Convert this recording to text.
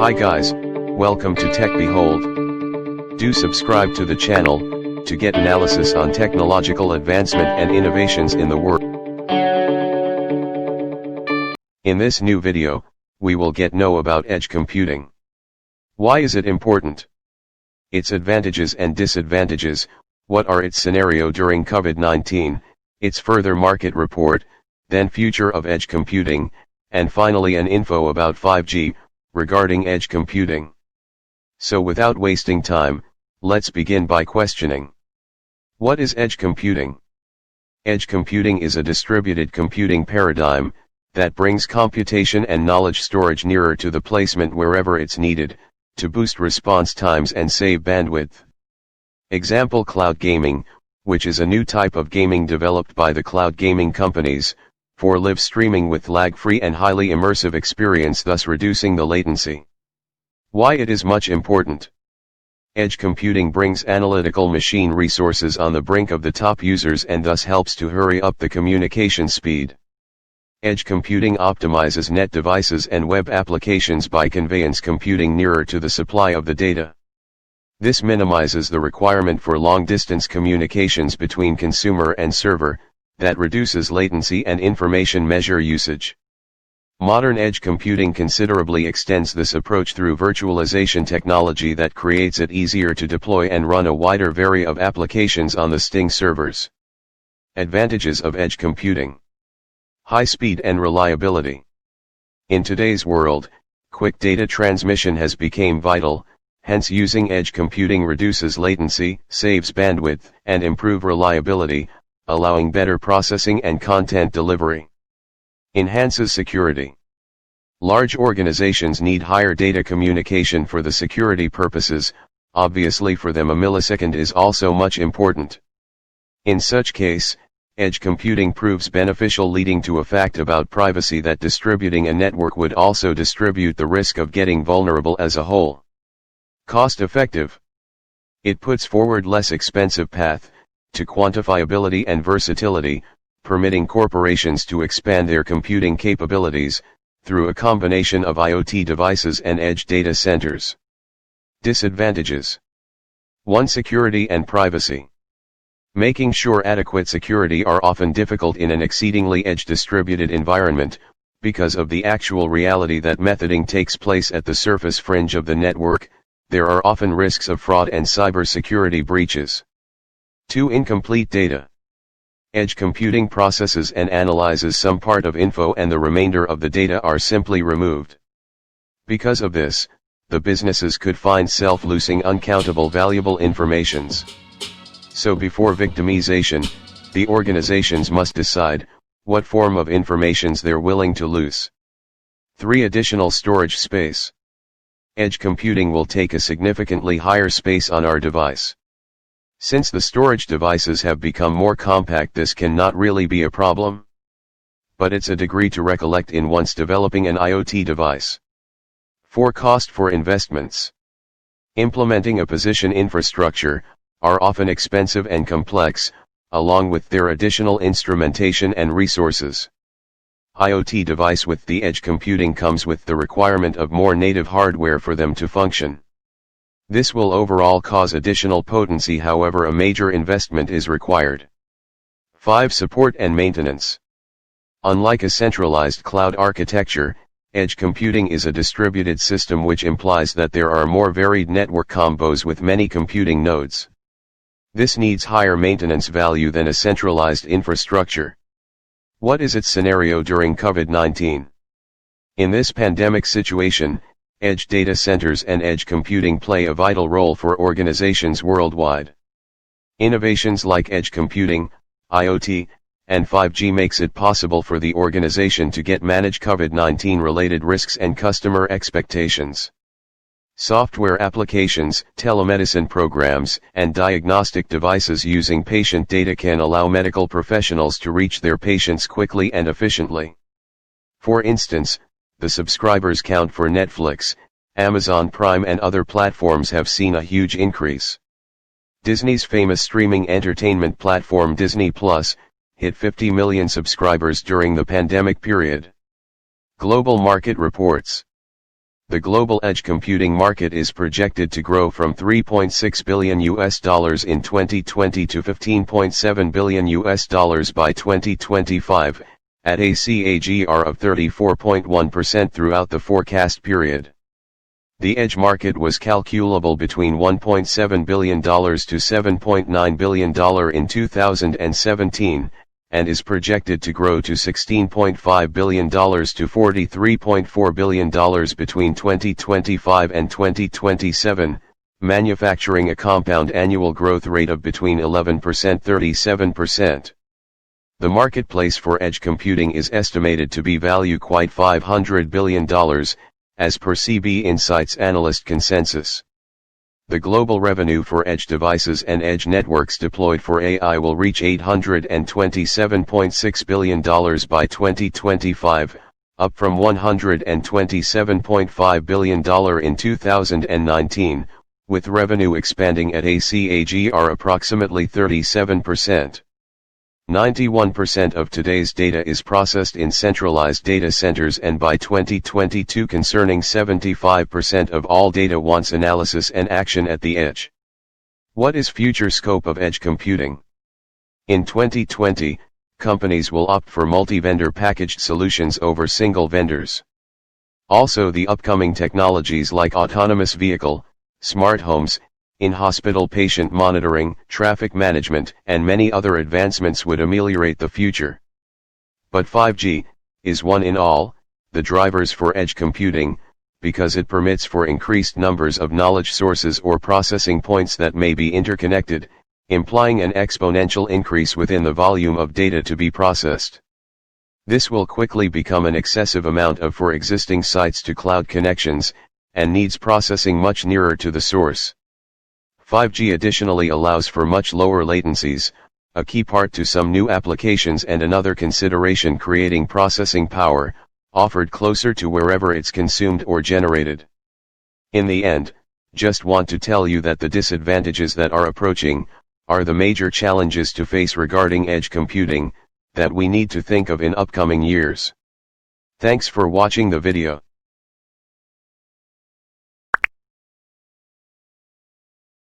Hi guys, welcome to Techbehold. Do subscribe to the channel, to get analysis on technological advancement and innovations in the world. In this new video, we will get know about edge computing. Why is it important? Its advantages and disadvantages, what are its scenario during COVID-19, its further market report, then future of edge computing, and finally an info about 5G, regarding edge computing. So without wasting time, let's begin by questioning. What is edge computing? Edge computing is a distributed computing paradigm, that brings computation and knowledge storage nearer to the placement wherever it's needed, to boost response times and save bandwidth. Example: cloud gaming, which is a new type of gaming developed by the cloud gaming companies, for live streaming with lag-free and highly immersive experience, thus reducing the latency. Why it is much important. Edge computing brings analytical machine resources on the brink of the top users and thus helps to hurry up the communication speed. Edge computing optimizes net devices and web applications by conveyance computing nearer to the supply of the data. This minimizes the requirement for long-distance communications between consumer and server, that reduces latency and information measure usage. Modern edge computing considerably extends this approach through virtualization technology that creates it easier to deploy and run a wider array of applications on the Sting servers. Advantages of edge computing: high speed and reliability. In today's world, quick data transmission has become vital, hence using edge computing reduces latency, saves bandwidth, and improve reliability, allowing better processing and content delivery. Enhances security. Large organizations need higher data communication for the security purposes, obviously for them a millisecond is also much important. In such case, edge computing proves beneficial, leading to a fact about privacy that distributing a network would also distribute the risk of getting vulnerable as a whole. Cost effective. It puts forward less expensive path to quantifiability and versatility, permitting corporations to expand their computing capabilities, through a combination of IoT devices and edge data centers. Disadvantages. 1. Security and privacy. Making sure adequate security are often difficult in an exceedingly edge-distributed environment, because of the actual reality that methoding takes place at the surface fringe of the network. There are often risks of fraud and cybersecurity breaches. 2. Incomplete data. Edge computing processes and analyzes some part of info and the remainder of the data are simply removed. Because of this, the businesses could find losing uncountable valuable informations. So before victimization, the organizations must decide what form of informations they're willing to lose. 3. Additional storage space. Edge computing will take a significantly higher space on our device. Since the storage devices have become more compact, this cannot really be a problem. But it's a degree to recollect in once developing an IoT device. 4. Cost for investments. Implementing a position infrastructure are often expensive and complex, along with their additional instrumentation and resources. IoT device with the edge computing comes with the requirement of more native hardware for them to function. This will overall cause additional potency, however a major investment is required. 5. Support and maintenance. Unlike a centralized cloud architecture, edge computing is a distributed system, which implies that there are more varied network combos with many computing nodes. This needs higher maintenance value than a centralized infrastructure. What is its scenario during COVID-19? In this pandemic situation, edge data centers and edge computing play a vital role for organizations worldwide. Innovations like edge computing, IoT, and 5G makes it possible for the organization to manage COVID-19 related risks and customer expectations. Software applications, telemedicine programs, and diagnostic devices using patient data can allow medical professionals to reach their patients quickly and efficiently. For instance, the subscribers count for Netflix, Amazon Prime and other platforms have seen a huge increase. Disney's famous streaming entertainment platform Disney Plus hit 50 million subscribers during the pandemic period. Global market reports. The global edge computing market is projected to grow from $3.6 billion in 2020 to $15.7 billion by 2025, at a CAGR of 34.1% throughout the forecast period. The edge market was calculable between $1.7 billion to $7.9 billion in 2017, and is projected to grow to $16.5 billion to $43.4 billion between 2025 and 2027, manufacturing a compound annual growth rate of between 11%–37%. The marketplace for edge computing is estimated to be value quite $500 billion, as per CB Insight's analyst consensus. The global revenue for edge devices and edge networks deployed for AI will reach $827.6 billion by 2025, up from $127.5 billion in 2019, with revenue expanding at a CAGR approximately 37%. 91% of today's data is processed in centralized data centers, and by 2022 concerning 75% of all data wants analysis and action at the edge. What is future scope of edge computing? In 2020, companies will opt for multi-vendor packaged solutions over single vendors. Also, the upcoming technologies like autonomous vehicle, smart homes, in-hospital patient monitoring, traffic management, and many other advancements would ameliorate the future. But 5G is one in all, the drivers for edge computing, because it permits for increased numbers of knowledge sources or processing points that may be interconnected, implying an exponential increase within the volume of data to be processed. This will quickly become an excessive amount for existing sites to cloud connections, and needs processing much nearer to the source. 5G additionally allows for much lower latencies, a key part to some new applications, and another consideration creating processing power, offered closer to wherever it's consumed or generated. In the end, just want to tell you that the disadvantages that are approaching, are the major challenges to face regarding edge computing, that we need to think of in upcoming years. Thanks for watching the video.